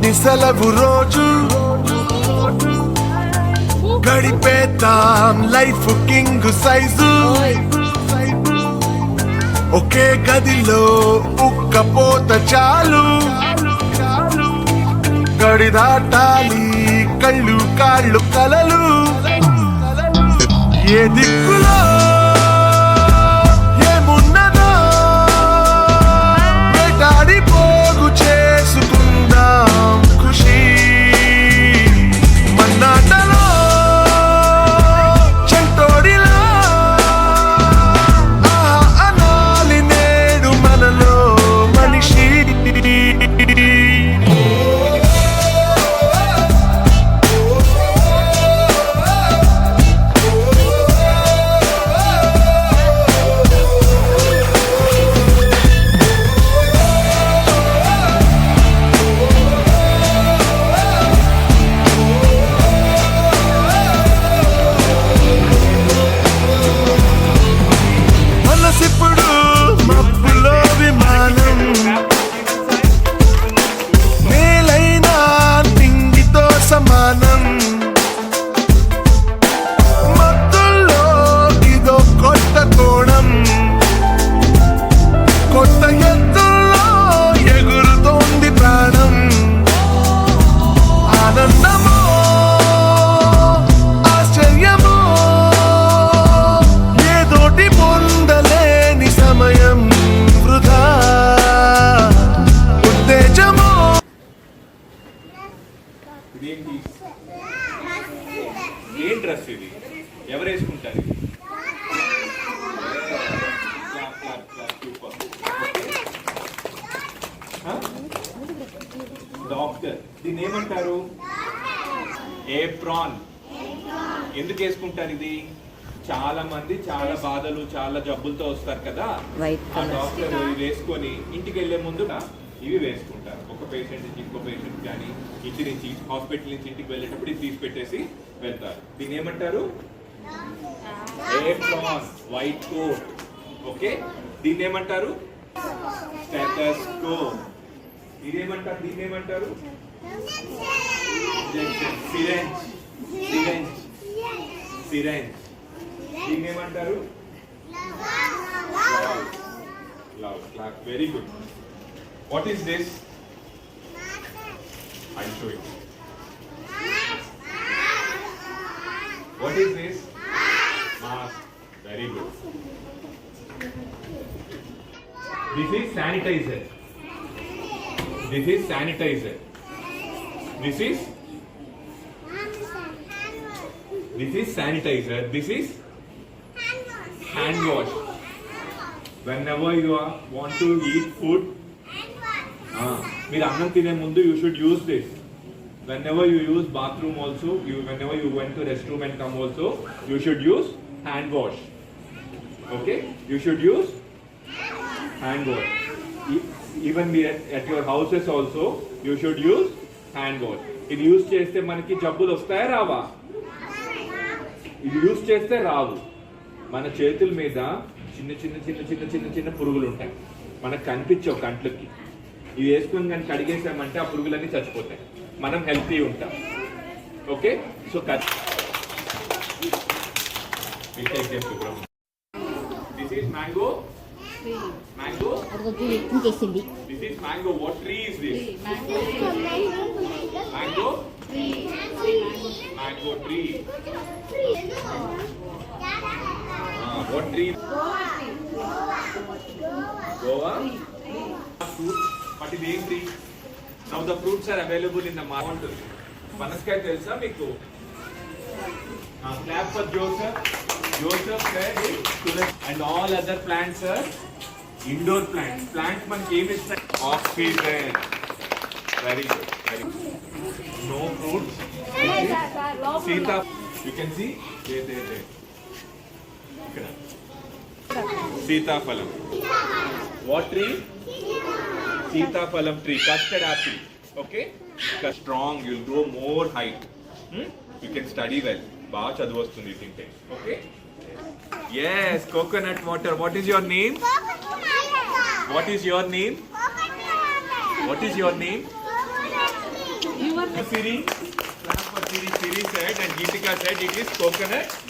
లేని సెలవు రోజు గడిపేద్దాం లైఫ్ కింగ్ సైజు. ఒకే గదిలో ఉక్కపోత చాలు, గడి దాటాలి కళ్ళు కాళ్ళు కలలు. ఏ దిక్కులో ఏమున్నదో వేటాడి పోగు చేసుకుందాం ఖుషి. మన్నాటలో చెంటోడిలా ఆహా అనాలి నేడు మనలో మనిషి. మనసిప్పుడు మబ్బులో విమానం, నేలైనా నింగితో సమానం. మత్తుల్లో ఇదో కొత్త కోణం, కొత్త ఎత్తుల్లో ఎగురుతోంది ప్రాణం. ఆనందమో ఆశ్చర్యమో ఏదోటి పొందలేని సమయం వృధా. ఉత్తేజమో ఇదేంటి? ఏం డ్రెస్ ఇది? ఎవరు వేసుకుంటారు? డాక్టర్, దీన్ని ఏమంటారు? ఏప్రాన్. ఎందుకు వేసుకుంటారు ఇది? చాలా మంది చాలా బాధలు చాలా జబ్బులతో వస్తారు కదా, ఆ డాక్టర్ ఇవి వేసుకొని ఇంటికి వెళ్లే ముందు ఇవి వేసుకుంటారు. ఒక పేషెంట్ నుంచి ఇంకో పేషెంట్ కానీ ఇంటి నుంచి హాస్పిటల్ నుంచి ఇంటికి వెళ్ళేటప్పుడు ఇది తీసి పెట్టేసి వెళ్తారు. దీన్ని ఏమంటారు? Apron, white coat. ఓకే, దీన్ని ఏమంటారు? స్టెథోస్కోప్. ఇదేమంటారు? దీన్ని ఏమంటారు? సిరెంజ్. Syringe syringe. దీన్ని ఏమంటారు? Very good. What is this? I'll show you. What is this? Mask. Very good. This is sanitizer. This is sanitizer. This is sanitizer. This is hand wash. Whenever you want to eat food, మీరు అన్నం తినే ముందు you should use this. Whenever you use bathroom also, whenever you went to restroom and come also, you should use hand wash. Okay, you should use hand wash. Even at your houses also, you should use hand wash. ఇది use చేస్తే మనకి జబ్బులు వస్తాయా రావా? ఇది use చేస్తే రావు. మన చేతుల మీద చిన్న చిన్న చిన్న చిన్న చిన్న చిన్న పురుగులు ఉంటాయి, మనకు కనిపించవు కంట్లకి. ఇవి వేసుకుని కానీ కడిగేసామంటే ఆ పురుగులన్నీ చచ్చిపోతాయి, మనం హెల్తీ ఉంటాం. Okay, so this is mango. Mango. This is mango. What tree is this? Mango. Mango tree. What tree? Goa. Fruit. But ఇది ఏంటి? Now the fruits are available in the market. పనసకాయ తెలుసా మీకు? Clap for Joseph. Joseph said and all other plants are indoor plants. Plants మనకి ఏమి ఇస్తాయి? Oxygen. Very good. Very good. No fruits. Sita. You can see? There. ఇక్కడ. సీతాఫలం. What tree? Sitafalam tree, custard apple. Okay, strong, you'll grow more height. You can study well. Baga chadu vastundi tinte. Okay. Yes, coconut water. What is your name? What is your name? What is your name? Siri. Clap for Siri. Siri said and Geetika said it is coconut